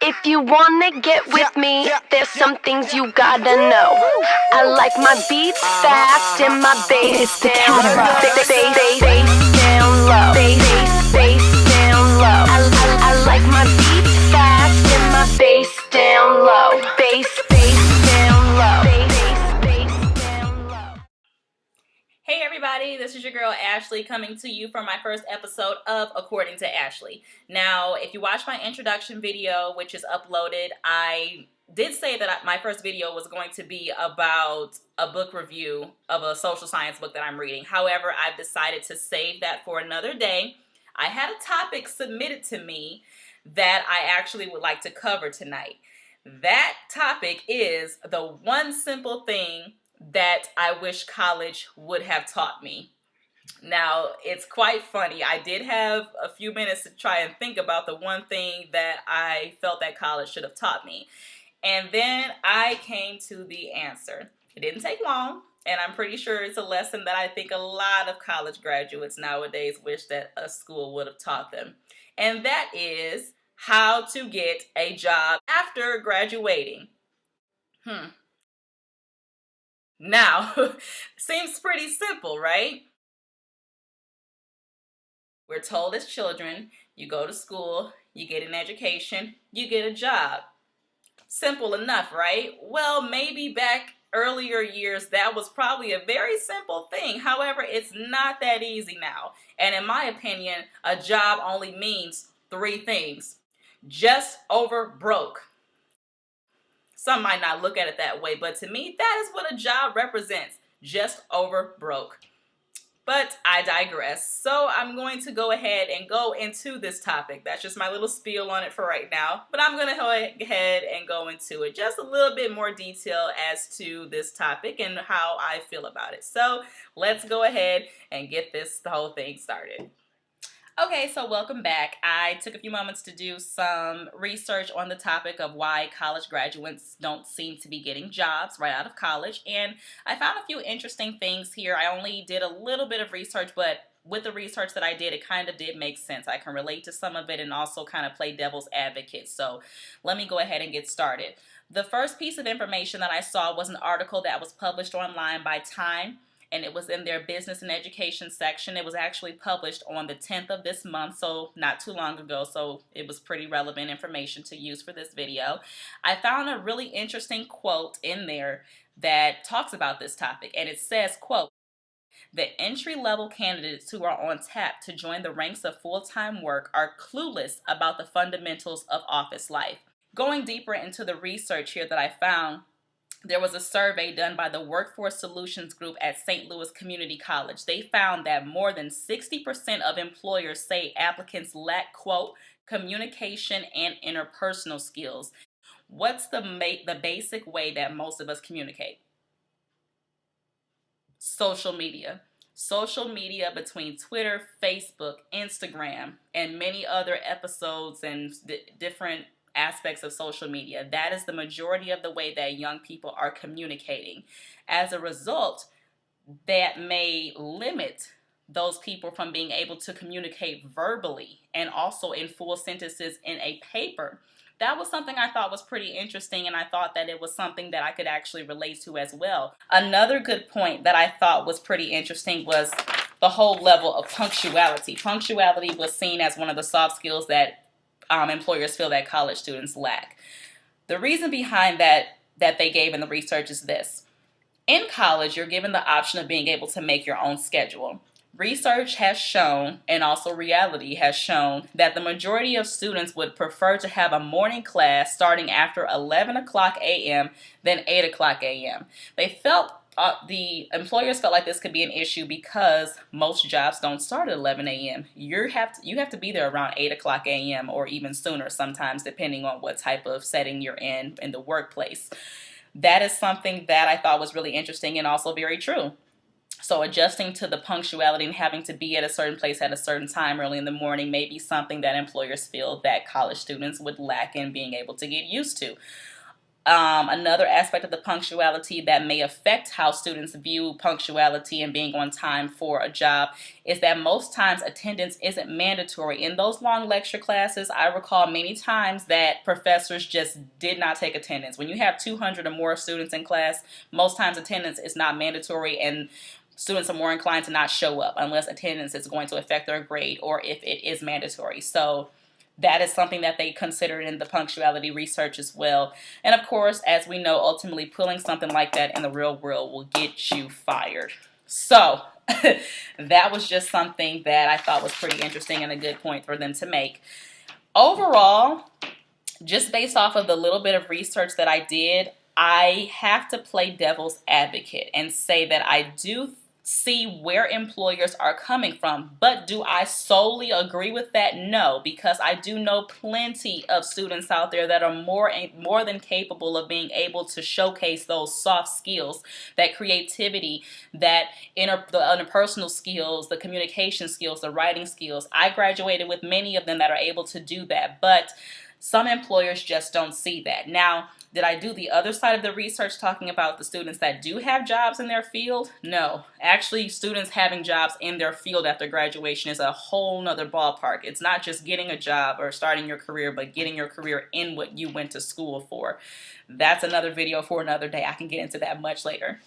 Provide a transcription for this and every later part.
If you wanna get with me, there's some things you gotta know. I like my beats fast and my bass down low. Bass down low. Bass down low. I like my beats fast and my bass down low. Bass down low. Bass down low. Hey everybody, this is your girl Ashley coming to you for my first episode of According to Ashley. Now, if you watch my introduction video, which is uploaded, I did say that my first video was going to be about a book review of a social science book that I'm reading. However, I've decided to save that for another day. I had a topic submitted to me that I actually would like to cover tonight. That topic is the one simple thing that I wish college would have taught me. Now, it's quite funny. I did have a few minutes to try and think about the one thing that I felt that college should have taught me. And then I came to the answer. It didn't take long, and I'm pretty sure it's a lesson that I think a lot of college graduates nowadays wish that a school would have taught them. And that is how to get a job after graduating. Now, seems pretty simple, right? We're told as children, you go to school, you get an education, you get a job. Simple enough, right? Well, maybe back earlier years, that was probably a very simple thing. However, it's not that easy now. And in my opinion, a job only means three things. Just over broke. Some might not look at it that way, but to me, that is what a job represents. Just over broke. But I digress. So I'm going to go ahead and go into this topic. That's just my little spiel on it for right now. But I'm going to go ahead and go into it. Just a little bit more detail as to this topic and how I feel about it. So let's go ahead and get the whole thing started. Okay, so welcome back. I took a few moments to do some research on the topic of why college graduates don't seem to be getting jobs right out of college, and I found a few interesting things here. I only did a little bit of research, but with the research that I did, it kind of did make sense. I can relate to some of it and also kind of play devil's advocate. So let me go ahead and get started. The first piece of information that I saw was an article that was published online by Time, and it was in their business and education section. It was actually published on the 10th of this month, so not too long ago, so it was pretty relevant information to use for this video. I found a really interesting quote in there that talks about this topic, and it says, quote, "The entry-level candidates who are on tap to join the ranks of full-time work are clueless about the fundamentals of office life." Going deeper into the research here that I found, there was a survey done by the Workforce Solutions Group at St. Louis Community College. They found that more than 60% of employers say applicants lack, quote, communication and interpersonal skills. What's the basic way that most of us communicate? Social media. Social media between Twitter, Facebook, Instagram, and many other episodes and different aspects of social media. That is the majority of the way that young people are communicating. As a result, that may limit those people from being able to communicate verbally and also in full sentences in a paper. That was something I thought was pretty interesting, and I thought that it was something that I could actually relate to as well. Another good point that I thought was pretty interesting was the whole level of punctuality. Punctuality was seen as one of the soft skills that employers feel that college students lack. The reason behind that they gave in the research is this. In college, you're given the option of being able to make your own schedule. Research has shown, and also reality has shown, that the majority of students would prefer to have a morning class starting after 11 o'clock a.m. than 8 o'clock a.m. The employers felt like this could be an issue because most jobs don't start at 11 a.m. You have to be there around 8 o'clock a.m. or even sooner sometimes, depending on what type of setting you're in the workplace. That is something that I thought was really interesting and also very true. So adjusting to the punctuality and having to be at a certain place at a certain time early in the morning may be something that employers feel that college students would lack in being able to get used to. Another aspect of the punctuality that may affect how students view punctuality and being on time for a job is that most times attendance isn't mandatory. In those long lecture classes, I recall many times that professors just did not take attendance. When you have 200 or more students in class, most times attendance is not mandatory, and students are more inclined to not show up unless attendance is going to affect their grade or if it is mandatory. So that is something that they considered in the punctuality research as well. And of course, as we know, ultimately pulling something like that in the real world will get you fired. So that was just something that I thought was pretty interesting and a good point for them to make. Overall, just based off of the little bit of research that I did, I have to play devil's advocate and say that I do see where employers are coming from. But do I solely agree with that? No, because I do know plenty of students out there that are more than capable of being able to showcase those soft skills, that creativity, that the interpersonal skills, the communication skills, the writing skills. I graduated with many of them that are able to do that, but some employers just don't see that. Now, did I do the other side of the research talking about the students that do have jobs in their field? No. Actually, students having jobs in their field after graduation is a whole nother ballpark. It's not just getting a job or starting your career, but getting your career in what you went to school for. That's another video for another day. I can get into that much later.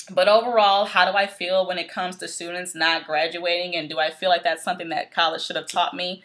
But overall, how do I feel when it comes to students not graduating, and do I feel like that's something that college should have taught me?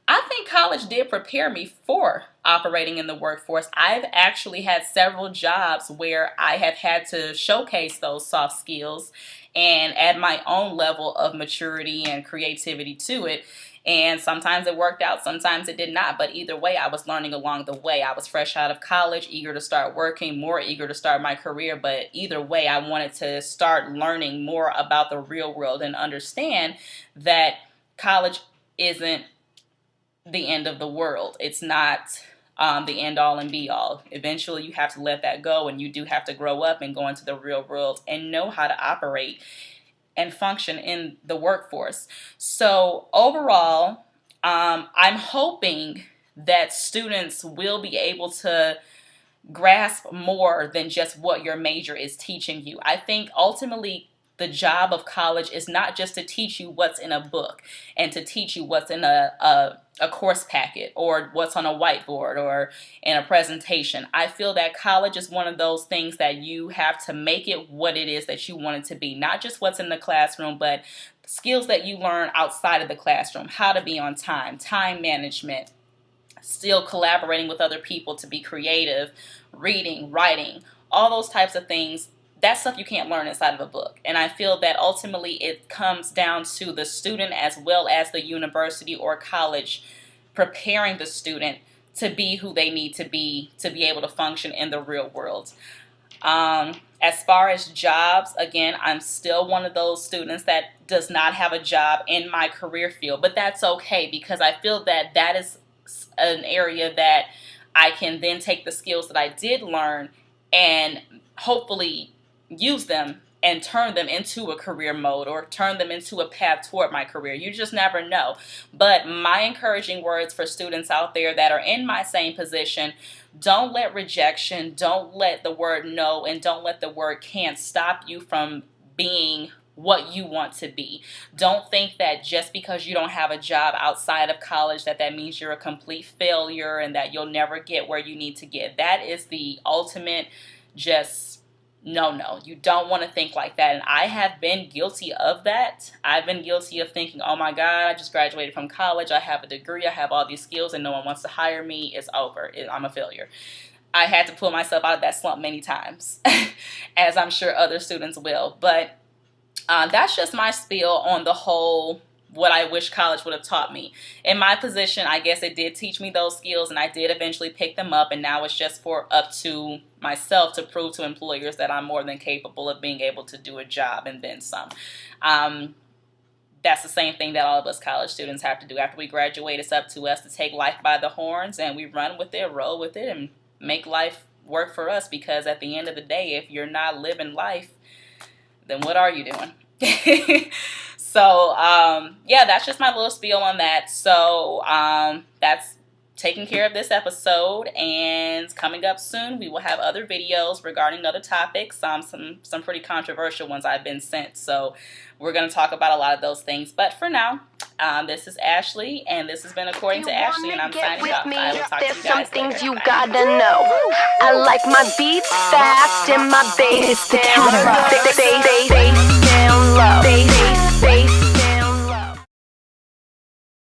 I think college did prepare me for operating in the workforce. I've actually had several jobs where I have had to showcase those soft skills and add my own level of maturity and creativity to it. And sometimes it worked out, sometimes it did not. But either way, I was learning along the way. I was fresh out of college, eager to start working, more eager to start my career. But either way, I wanted to start learning more about the real world and understand that college isn't the end of the world. It's not the end all and be all. Eventually you have to let that go, and you do have to grow up and go into the real world and know how to operate and function in the workforce. So overall, I'm hoping that students will be able to grasp more than just what your major is teaching you. I think ultimately the job of college is not just to teach you what's in a book and to teach you what's in a course packet or what's on a whiteboard or in a presentation. I feel that college is one of those things that you have to make it what it is that you want it to be. Not just what's in the classroom, but skills that you learn outside of the classroom. How to be on time, time management, still collaborating with other people to be creative, reading, writing, all those types of things. That's stuff you can't learn inside of a book. And I feel that ultimately it comes down to the student as well as the university or college preparing the student to be who they need to be able to function in the real world. As far as jobs, again, I'm still one of those students that does not have a job in my career field. But that's okay, because I feel that that is an area that I can then take the skills that I did learn and hopefully use them and turn them into a career mode or turn them into a path toward my career. You just never know. But my encouraging words for students out there that are in my same position: don't let rejection, don't let the word no, and don't let the word can't stop you from being what you want to be. Don't think that just because you don't have a job outside of college that means you're a complete failure and that you'll never get where you need to get. That is the ultimate no, you don't want to think like that. And I have been guilty of that. I've been guilty of thinking, oh my God, I just graduated from college. I have a degree. I have all these skills and no one wants to hire me. It's over. I'm a failure. I had to pull myself out of that slump many times, as I'm sure other students will. But that's just my spiel on the whole, what I wish college would have taught me. In my position, I guess it did teach me those skills, and I did eventually pick them up, and now it's just up to myself to prove to employers that I'm more than capable of being able to do a job and then some. That's the same thing that all of us college students have to do. After we graduate, it's up to us to take life by the horns, and we run with it, roll with it, and make life work for us, because at the end of the day, if you're not living life, then what are you doing? So, yeah, that's just my little spiel on that. So, that's taking care of this episode, and coming up soon we will have other videos regarding other topics, some pretty controversial ones I've been sent, so we're going to talk about a lot of those things. But for now, this is Ashley, and this has been According to Ashley, and I'm signing off. I will talk to you guys There's some things later. you Bye. gotta know. I like my beats fast and my bass down low. Bass down low.